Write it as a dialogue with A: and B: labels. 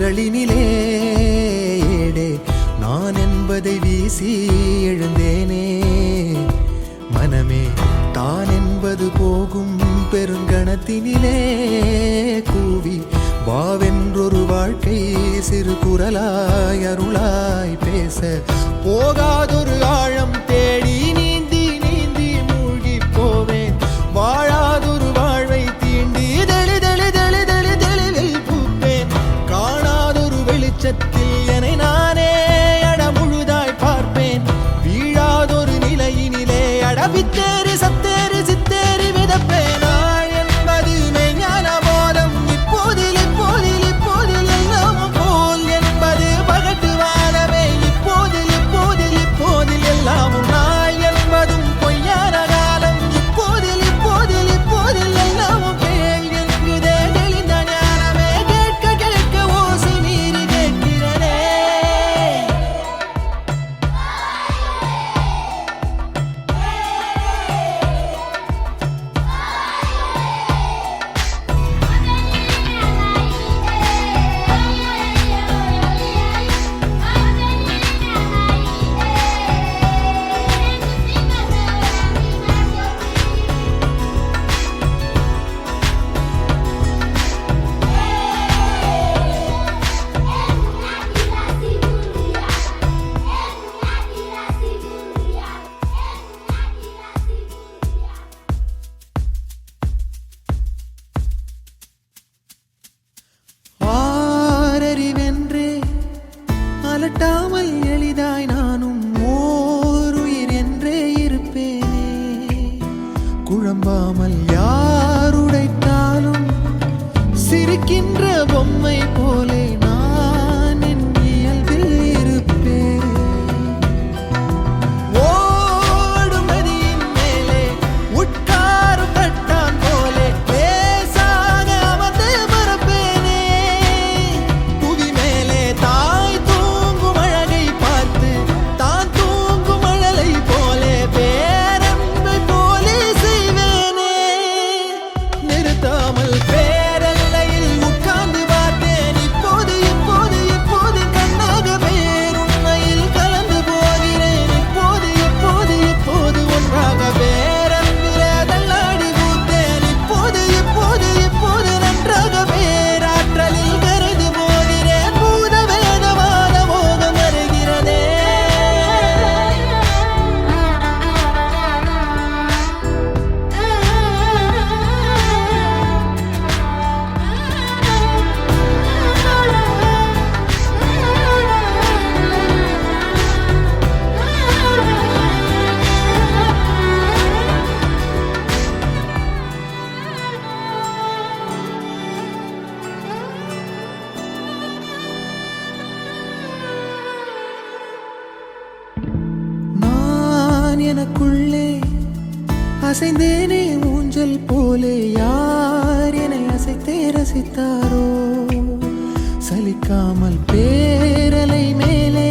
A: திரளினிலே ஏடே நான் என்பதை வீசி எழுந்தேனே. மனமே தான் என்பது போகும் பெருங்கணத்தினிலே கூவி வாவென்றொரு வாழ்க்கை சிறு குரலாய் அருளாய் பேச போகாதொரு ஆழம் தேடி நீந்தி நீந்தி மூழ்கி போவேன். வாழாதொரு வாழ்வை தீண்டி தெளிவில் பூப்பேன். காணாதொரு வெளிச்சத்தில் என்னை நானே அடமுழுதாய் பார்ப்பேன். வீழாதொரு நிலையினிலே அடவித்தேறி சத்தேறி சித்தேறி விதப்பேன். என்பது மெய்ஞான போதம் இப்போதில் இப்போதில் இப்போதில் எல்லாம் போல் என்பது பகட்டு வாழவே இப்போதில் இப்போதில் இப்போதில் எல்லாமும் நாள் என்பதும் பொய்யான காலம் இப்போதில் இப்போதில் இப்போதில் எல்லாமும் கேள் என்குதே தெளிந்த ஞானமே. கேட்க கேட்க ஓசை மீறி கேட்கிறனே. ஆரறிவென்றே அலட்டாமல் எளிதாய் நானும் ஓருயிர் என்றே இருப்பேனே. குழம்பாமல் யாருடைத்தாலும் சிரிக்கின்ற பொம்மை போலே நான் என் இயல்பில் இருப்பேன். ஓடும் நதியின் மேலே உட்காரும் கட்டான் போலே லேசாக அமர்ந்து மறப்பேனே. புவி மேலே தாய் தூங்கும் அழகை பார்த்து தான் தூங்கும் அழலை போலே பேரன்பை போலே செய்வேனே. நிறுத்தாமல் பேரல்லையில் உட்கார்ந்து பார்த்தேன். இப்போது இப்போது இப்போது கண்ணாக பேருண்மையில் கலந்து போகிறேன். இப்போது இப்போது இப்போது ஒன்றாக பேரன்பிலே தள்ளாடி பூத்தேன். இப்போது இப்போது இப்போது நன்றாக பேராற்றலில் கரைந்து போகிறேன். பூத வேதமான மோகம் வருகிறதே. நான் எனக்குள்ளே அசைந்தேனே ஊஞ்சல் போலே. யார் என்னை அசைத்தே ரசித்தாரோ. சலிக்காமல் பேரலை மேலே